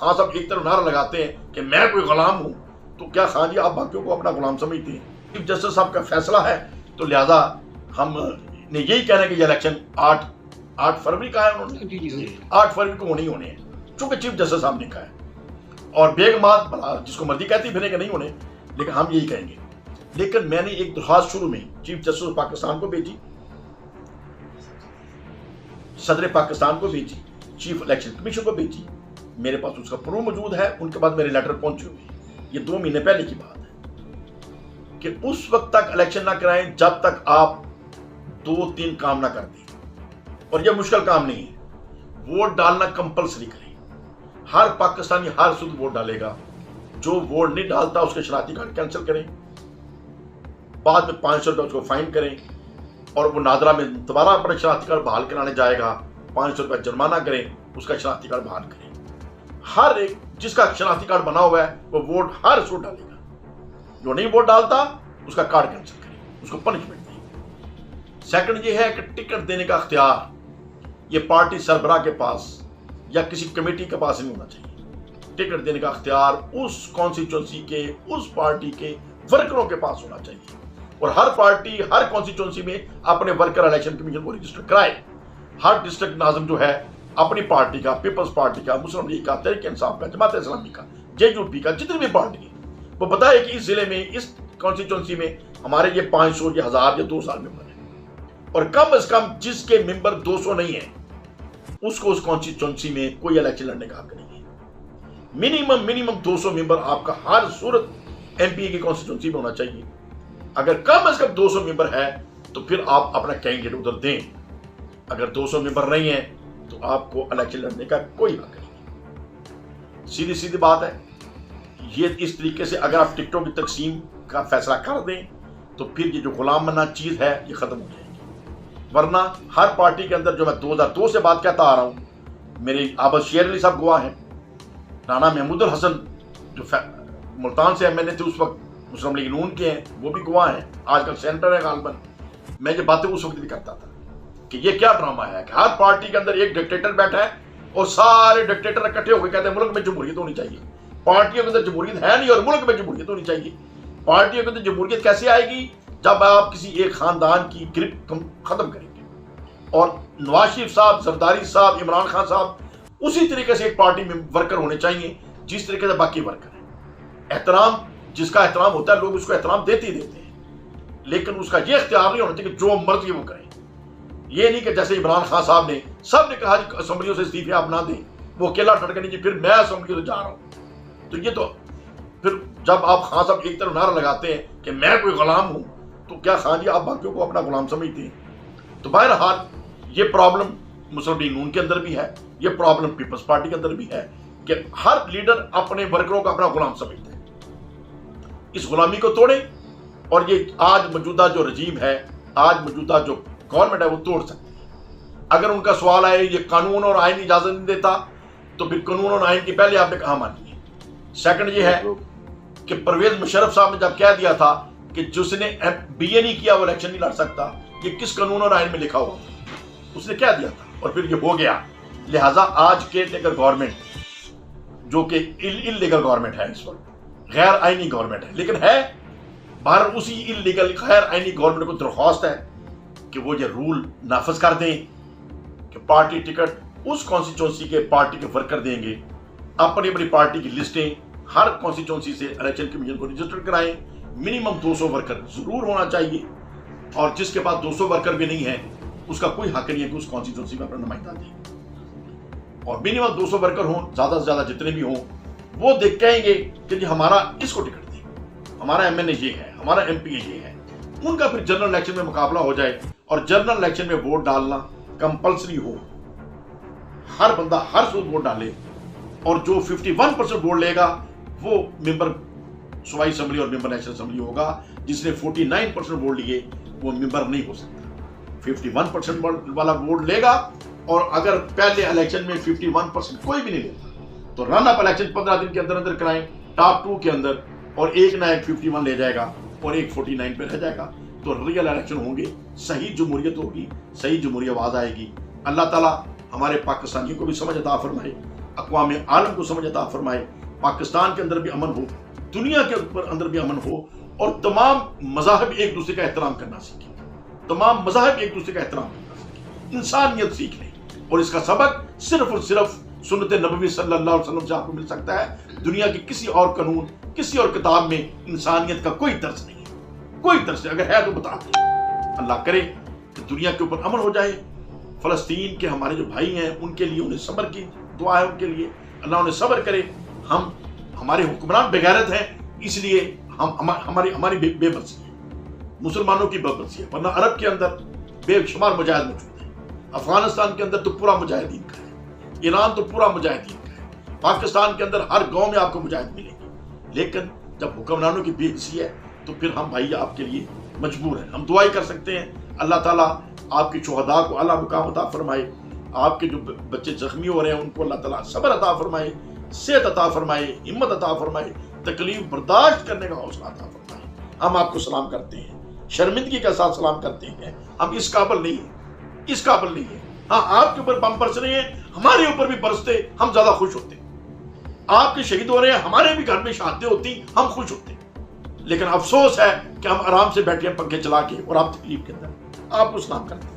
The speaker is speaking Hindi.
खान साहब एक तरफ नारा लगाते हैं कि मैं कोई गुलाम हूं, तो क्या खान जी आप बाकियों को अपना गुलाम समझते हैं? चीफ जस्टिस साहब का फैसला है, तो लिहाजा हम ने यही कहना है कि ये इलेक्शन 8 फरवरी का है, उन्होंने 8 फरवरी को होने ही होने हैं, चूंकि चीफ जस्टिस साहब ने कहा है। और बेगमात भला जिसको मर्जी कहती फिर कि नहीं होने, लेकिन हम यही कहेंगे। लेकिन मैंने एक दरख्वास्त शुरू में चीफ जस्टिस पाकिस्तान को भेजी, सदर पाकिस्तान को भेजी, चीफ इलेक्शन कमीशन को भेजी, मेरे पास उसका प्रूफ मौजूद है, उनके पास मेरे लेटर पहुंचे हुए। ये 2 महीने पहले की बात है कि उस वक्त तक इलेक्शन ना कराएं जब तक आप 2-3 काम ना कर दें। और यह मुश्किल काम नहीं है, वोट डालना कंपलसरी करें। हर पाकिस्तानी हर सूद वोट डालेगा, जो वोट नहीं डालता उसके शनाख्ती कार्ड कैंसिल करें, बाद में 500 रुपये उसको फाइन करें, और वो नादरा में दोबारा अपना शनाख्ती कार्ड बहाल कराने जाएगा, 500 रुपये जुर्माना करें, उसका शनाख्ती कार्ड बहाल करें। हर एक जिसका शनाख्ती कार्ड बना हुआ है वो वोट हर सूद डालेगा, जो नहीं वोट डालता उसका कार्ड कैंसिल करें, उसको पनिशमेंट दें। सेकंड ये है कि टिकट देने का अख्तियार ये पार्टी सरबराह के पास या किसी कमेटी के पास नहीं होना चाहिए। टिकट देने का अख्तियार उस कॉन्स्टिट्यूंसी के, उस पार्टी के वर्करों के पास होना चाहिए। और हर पार्टी हर कॉन्स्टिट्यूंसी में अपने वर्कर इलेक्शन कमीशन को रजिस्टर कराए। हर डिस्ट्रिक्ट नाज़िम जो है अपनी पार्टी का, पीपल्स पार्टी का, मुस्लिम लीग का, तहरीक इंसाफ का, जमात इस्लामी का, जेयूपी का, जितनी भी पार्टी है, वो बताए कि इस जिले में, इस कॉन्स्टिट्यूंसी में हमारे ये 500 या 1000 या 2000 मेंबर है, और कम से कम जिसके मेंबर 200 नहीं है उसको उस कॉन्स्टिट्यूंसी में कोई इलेक्शन लड़ने का हक नहीं है। मिनिमम 200 मेंबर आपका हर सूरत एमपी की कॉन्स्टिट्यूंसी में होना चाहिए। अगर कम से कम 200 मेंबर है तो फिर आप अपना कैंडिडेट उधर दें। अगर 200 मेंबर नहीं है तो आपको इलेक्शन लड़ने का कोई हक नहीं। सीधी सीधी बात है। ये इस तरीके से अगर आप टिकटों की तकसीम का फैसला कर दें तो फिर ये जो गुलाम बना चीज है ये खत्म हो जाएगी। वरना हर पार्टी के अंदर, जो मैं 2002 से बात कहता आ रहा हूं, मेरे आबद शेर अली साहब गवाह हैं, राना महमूदुल हसन जो मुल्तान से एमएनए थे उस वक्त, मुस्लिम लीग नून के हैं, वो भी गवाह हैं, आजकल सेंटर है गालबन। मैं ये बातें उस वक्त भी करता था कि ये क्या ड्रामा है कि हर पार्टी के अंदर एक डिक्टेटर बैठा है और सारे डिक्टेटर इकट्ठे होकर कहते हैं मुल्क में जमहूरियत होनी चाहिए। पार्टियों के अंदर जमहूरियत है नहीं और मुल्क में जमहूरियत होनी चाहिए। पार्टियों के अंदर जमहूरियत कैसे आएगी? जब आप किसी एक खानदान की ग्रिप खत्म करेंगे। और नवाज शरीफ साहब, जरदारी साहब, इमरान खान साहब उसी तरीके से एक पार्टी में वर्कर होने चाहिए जिस तरीके से बाकी वर्कर है। एहतराम जिसका एहतराम होता है, लोग उसको एहतराम देते ही देते हैं, लेकिन उसका यह इख्तियार नहीं होना चाहिए कि जो मर्जी वो करें। ये नहीं कि जैसे इमरान खान साहब ने सब ने कहा असेंबलियों से इस्तीफे आप ना दें, वो अकेला डट के नहीं, फिर मैं असेंबलियों से जा रहा हूं। तो ये तो फिर जब आप खान साहब एक तरफ नारा लगाते हैं कि मैं कोई गुलाम हूं, तो क्या खान जी आप बाकियों को अपना गुलाम समझते हैं? तो बहरहाल ये प्रॉब्लम मुस्लिम लीग नून के अंदर भी है, ये प्रॉब्लम पीपल्स पार्टी के अंदर भी है कि हर लीडर अपने वर्करों को अपना गुलाम समझते हैं। इस गुलामी को तोड़ें और ये आज मौजूदा जो रजीम है, आज मौजूदा जो गवर्नमेंट है, वो तोड़ सकती है। अगर उनका सवाल आए ये कानून और आइन इजाजत नहीं देता, तो फिर कानून और आइन की पहले आपने कहा मानी है। सेकंड ये है कि परवेज मुशर्रफ साहब ने जब कह दिया था कि जिसने बीए नहीं किया वो इलेक्शन नहीं लड़ सकता, ये किस कानून और आइन में लिखा हुआ था? उसने कह दिया था और फिर ये हो गया। लिहाजा आज केयरटेकर गवर्नमेंट जो कि इलीगल गवर्नमेंट है, इस वक्त गैर आईनी गवर्नमेंट है, लेकिन है बाहर उसी इलीगल गैर आईनी गवर्नमेंट को दरख्वास्त है कि वो ये रूल नाफज कर दें कि पार्टी टिकट उस कॉन्स्टिट्यूंसी के पार्टी के वर्कर देंगे। अपनी अपनी पार्टी की लिस्टें हर कॉन्स्टिट्यूंसी से इलेक्शन कमीशन को रजिस्टर कराएं। मिनिमम 200 वर्कर जरूर होना चाहिए, और जिसके पास 200 वर्कर भी नहीं है उसका कोई हक नहीं है कि उस कॉन्स्टिट्यूंसी में अपना नुमाइंदा दे। और मिनिमम 200 वर्कर हों, ज्यादा से ज्यादा जितने भी हों, वो देख कहेंगे कि जी हमारा इसको टिकट दे, हमारा एमएनए ये है, हमारा एमपी ये है। उनका फिर जनरल इलेक्शन में मुकाबला हो जाए और जनरल इलेक्शन में वोट डालना कंपल्सरी हो। हर बंदा हर सूद वोट डाले, और जो 51% वोट लेगा वो मेंबर सूबाई असेंबली और मेंबर नेशनल असेंबली होगा। जिसने 49% वोट लिए वो मेंबर नहीं हो सकता। 51% वाला वोट लेगा, और अगर पहले इलेक्शन में 51% कोई भी नहीं लेता तो रन अप इलेक्शन 15 दिन के अंदर अंदर कराएं टॉप 2 के अंदर, और एक ना एक 51 ले जाएगा और एक 49 पे रह जाएगा, तो रियल इलेक्शन होंगे, सही जमहूरियत होगी, सही जमहूरी आवाज आएगी। अल्लाह ताला हमारे पाकिस्तानियों को भी समझ अता फरमाए अक़वाम आलम को समझ अता फरमाए, पाकिस्तान के अंदर भी अमन हो, दुनिया के ऊपर अंदर भी अमन हो, और तमाम मज़ाहब एक दूसरे का एहतराम करना सीखें, तमाम मज़ाहब एक दूसरे का एहतराम करना सीखें, इंसानियत सीख लें। और इसका सबक सिर्फ और सिर्फ सुन्नत नबवी सल्लल्लाहु अलैहि वसल्लम से आपको मिल सकता है। दुनिया की किसी और कानून, किसी और किताब में इंसानियत का कोई दर्ज नहीं है, कोई दर्ज, अगर है तो बता दें। अल्लाह करे कि दुनिया के ऊपर अमन हो जाए। फ़लस्तीन के हमारे जो भाई हैं उनके लिए, उन्हें सब्र की दुआ है उनके लिए, अल्लाह उन्हें सब्र करे। हमारे हुक्मरान बेगैरत हैं, इसलिए हमारी बेबसी है, मुसलमानों की बेबसी है, वरना अरब के अंदर बेशुमार मुजाहिद मौजूद है, अफगानिस्तान के अंदर तो पूरा मुजाहिदीन का है, ईरान तो पूरा मुजाहिदीन का है, पाकिस्तान के अंदर हर गांव में आपको मुजाहिद मिलेंगे। लेकिन जब हुक्मरानों की बेबसी है तो फिर हम भाई आपके लिए मजबूर हैं। हम दुआई कर सकते हैं, अल्लाह ताला आपके शुहदा को अल्लाह मुकाम अता फरमाए, आपके जो बच्चे जख्मी हो रहे हैं उनको अल्लाह ताला सब्र अता फरमाए, सेहत अता फरमाए, हिम्मत अता फरमाए, तकलीफ बर्दाश्त करने का हौसला अता फरमाए। हम आपको सलाम करते हैं, शर्मिंदगी के साथ सलाम करते हैं। हम इस काबिल नहीं है, इस काबिल नहीं है। हाँ, आपके ऊपर बम बरस रहे हैं, हमारे ऊपर भी बरसते, हम ज्यादा खुश होते। आपके शहीद हो रहे हैं, हमारे भी घर में शहादतें होती, हम खुश होते। लेकिन अफसोस है कि हम आराम से बैठे हैं पंखे चला के, और आप तकलीफ के अंदर। आपको सलाम करते हैं।